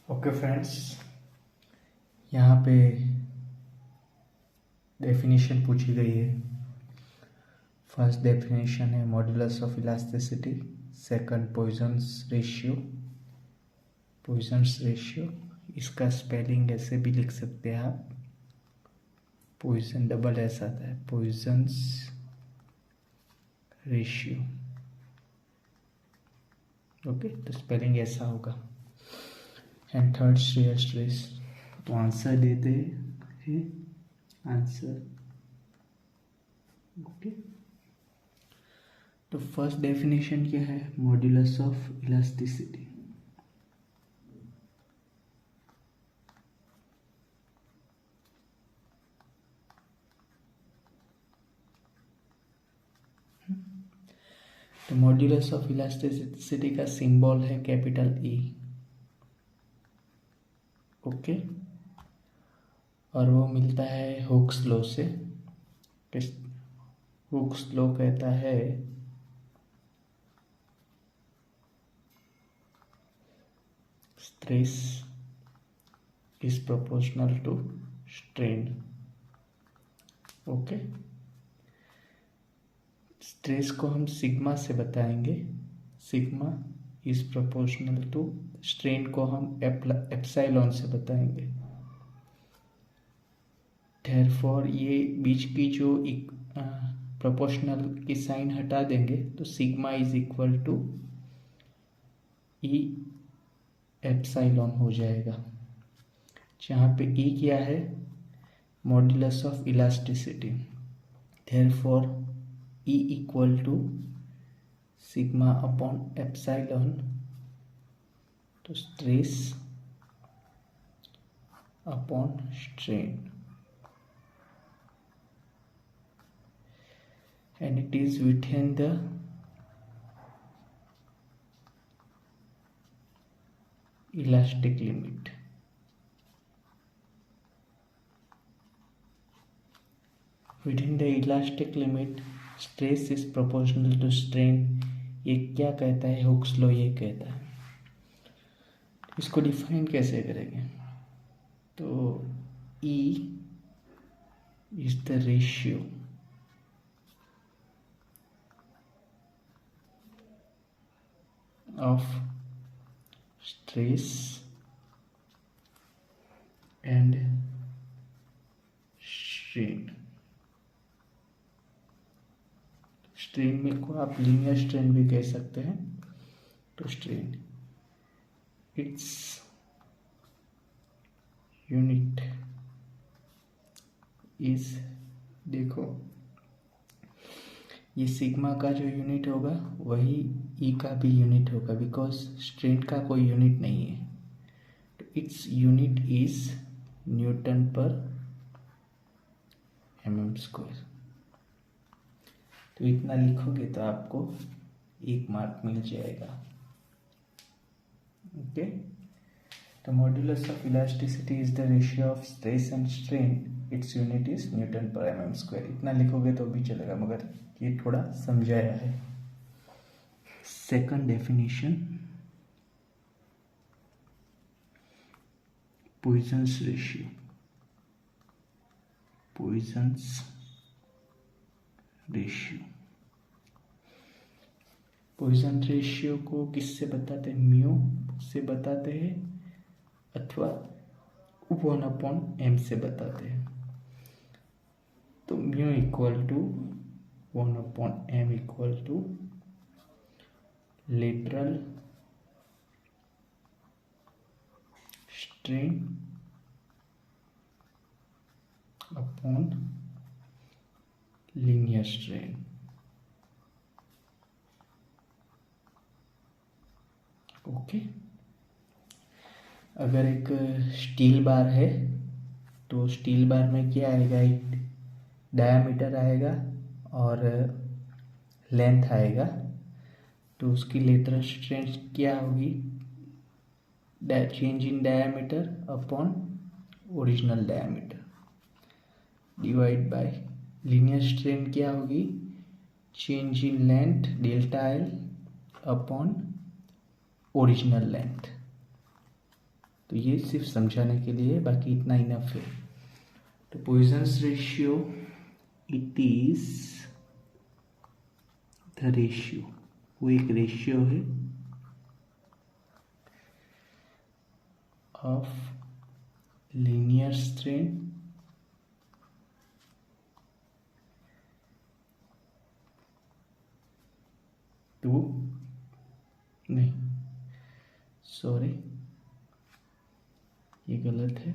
Okay friends, यहाँ पे definition पूछी गई है। फर्स्ट डेफिनेशन है modulus of elasticity, second Poisson's ratio. इसका स्पेलिंग ऐसे भी लिख सकते हैं आप, पॉइजन डबल एस आता है, पॉइजन्स रेशियो। ओके, तो स्पेलिंग ऐसा होगा। एंड थर्ड शेयर स्ट्रेस, तो आंसर देते हैं आंसर। ओके, तो फर्स्ट डेफिनेशन क्या है? Modulus of elasticity. तो मॉड्यूलस ऑफ इलास्टिसिटी का सिंबल है कैपिटल ई। ओके, और वो मिलता है हुक्स लॉ से। हुक्स लॉ कहता है stress is proportional to strain. Okay, stress को हम सिग्मा से बताएंगे, sigma is proportional to strain को हम एप्सिलॉन से बताएंगे। देयरफॉर ये बीच की जो प्रोपोर्शनल की साइन हटा देंगे तो sigma is equal to E epsilon हो जाएगा, जहाँ पे ई क्या है? Modulus of elasticity. Therefore E equal to sigma upon epsilon, तो stress upon strain, and it is within the elastic limit. Within the elastic limit, stress is proportional to strain. ये क्या कहता है? हुक्स लॉ ये कहता है। इसको define कैसे करेंगे? तो E is the ratio of stress and strain। Strain में को आप लीनियर स्ट्रेन भी कह सकते हैं। तो स्ट्रेन इट्स यूनिट इज, देखो ये सिग्मा का जो यूनिट होगा वही ई का भी यूनिट होगा, बिकॉज स्ट्रेन का कोई यूनिट नहीं है। तो इट्स यूनिट इज न्यूटन पर mm²। तो इतना लिखोगे तो आपको 1 मार्क मिल जाएगा। ओके, तो modulus of elasticity is the ratio of stress and strain, its unit is Newton पर mm²। इतना लिखोगे तो भी चलेगा, मगर ये थोड़ा समझाया है। Second definition, Poisson's ratio. Poisson ratio को किससे बताते हैं? म्यू से बताते हैं अथवा 1/m से बताते हैं। तो mu equal to 1/m equal to lateral strain upon linear strain. Okay, अगर एक स्टील बार है तो स्टील बार में क्या आएगा? एक डायामीटर आएगा और लेंथ आएगा, तो उसकी लेटरल स्ट्रेन क्या होगी? Change in diameter upon original diameter divide by linear strain क्या होगी? Change in length delta L upon original length. तो ये सिर्फ समझाने के लिए, बाकी इतना इनफ है। तो Poisson's ratio, it is the ratio, वो एक रेशियो है ऑफ लीनियर स्ट्रेन टू, नहीं सॉरी ये गलत है,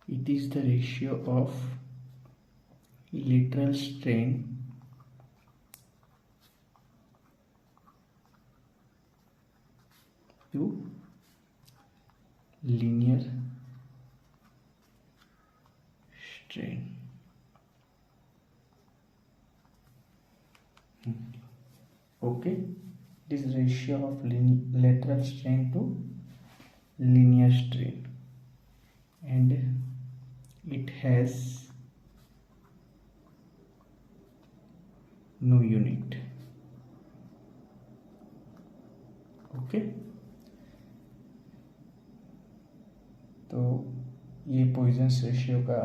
it is the ratio of lateral strain to linear strain. Okay, it is ratio of lateral strain to linear strain, and it has no unit. Okay, तो ये poisons ratio का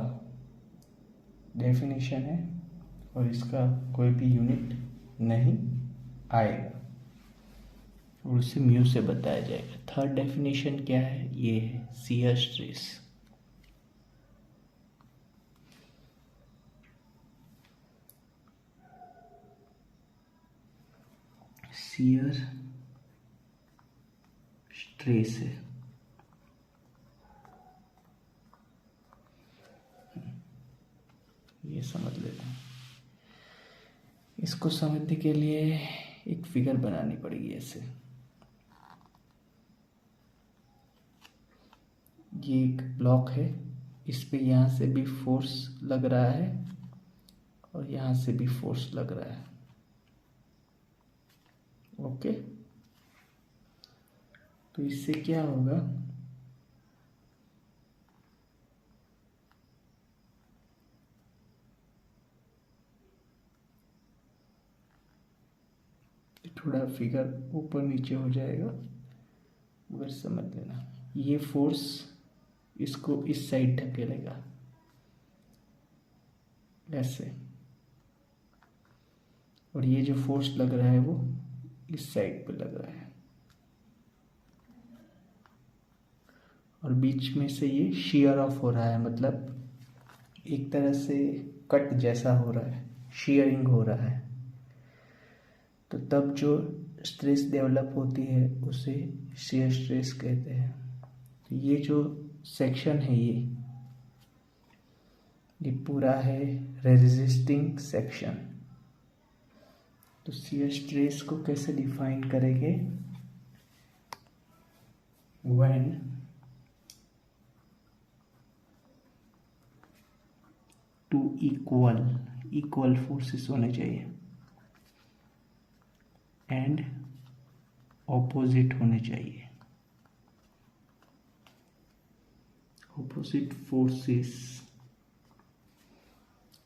definition है और इसका कोई भी यूनिट नहीं आएगा और उसे म्यू से बताया जाएगा। थर्ड डेफिनेशन क्या है? ये है शियर स्ट्रेस। शियर स्ट्रेस है, ये समझ लेते हैं। इसको समझने के लिए एक फिगर बनानी पड़ेगी ऐसे। ये एक ब्लॉक है, इस पे यहाँ से भी फोर्स लग रहा है और यहाँ से भी फोर्स लग रहा है। ओके, तो इससे क्या होगा? थोड़ा फिगर ऊपर नीचे हो जाएगा, मगर समझ लेना। ये फोर्स इसको इस साइड ढकेलेगा ऐसे, और ये जो फोर्स लग रहा है वो इस साइड पे लग रहा है, और बीच में से ये शियर ऑफ हो रहा है, मतलब एक तरह से कट जैसा हो रहा है, शियरिंग हो रहा है। तो तब जो स्ट्रेस डेवलप होती है उसे शियर स्ट्रेस कहते हैं। तो ये जो सेक्शन है ये पूरा है रेजिस्टिंग सेक्शन। तो शियर स्ट्रेस को कैसे डिफाइन करेंगे? व्हेन टू इक्वल फोर्सेस होने चाहिए एंड ऑपोजिट होने चाहिए। Opposite forces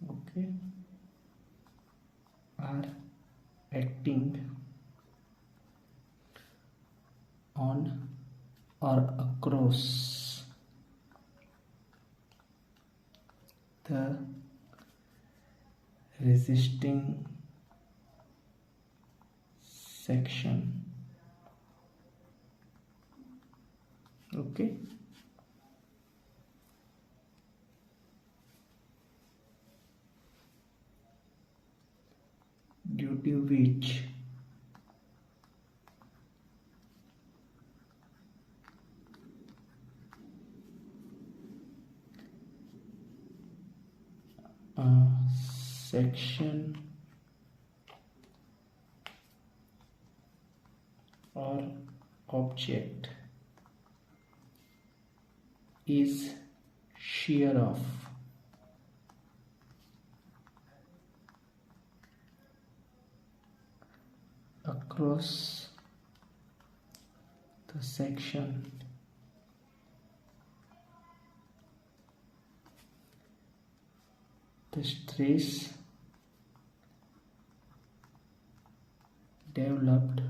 okay are acting on or across the resisting section. Okay, due to which section or object is shear off across the section the stress developed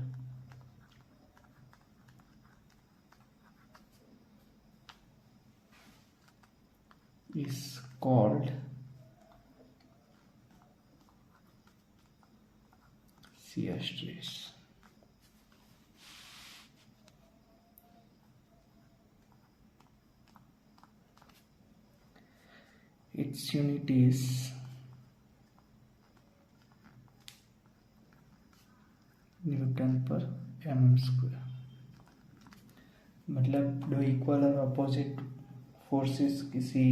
is called shear stress. Its unit is Newton पर mm square. मतलब दो equal और opposite forces किसी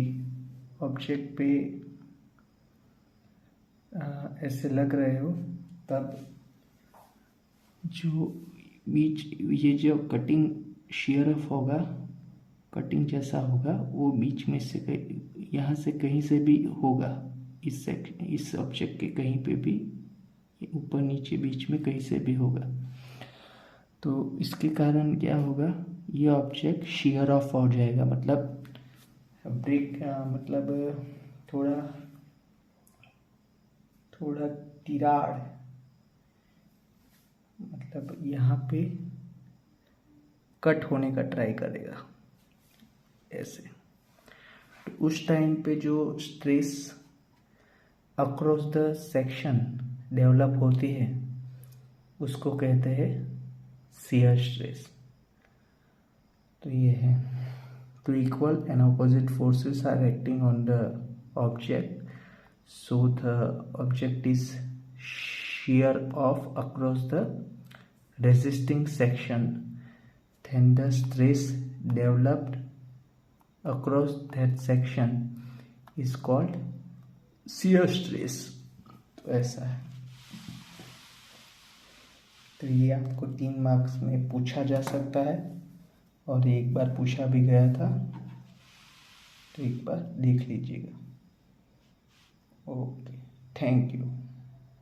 object पे ऐसे लग रहे हो, तब जो बीच ये जो कटिंग शेयर ऑफ होगा, कटिंग जैसा होगा, वो बीच में से यहाँ से कहीं से भी होगा, इस ऑब्जेक्ट के कहीं पे भी, ऊपर नीचे बीच में कहीं से भी होगा. तो इसके कारण क्या होगा, ये ऑब्जेक्ट शेयर ऑफ हो जाएगा. मतलब ब्रेक मतलब थोड़ा तिराड़, मतलब यहाँ पे कट होने का ट्राई करेगा ऐसे. तो उस टाइम पे जो stress across the section develop होती है उसको कहते हैं शियर स्ट्रेस. तो ये है, तो equal and opposite forces are acting on the object, so the object is shear off across the resisting section, then the stress developed across that section is called shear stress. तो ऐसा है. तो ये आपको 3 मार्क्स में पूछा जा सकता है और एक बार पूछा भी गया था, तो एक बार देख लीजिएगा. Okay, thank you.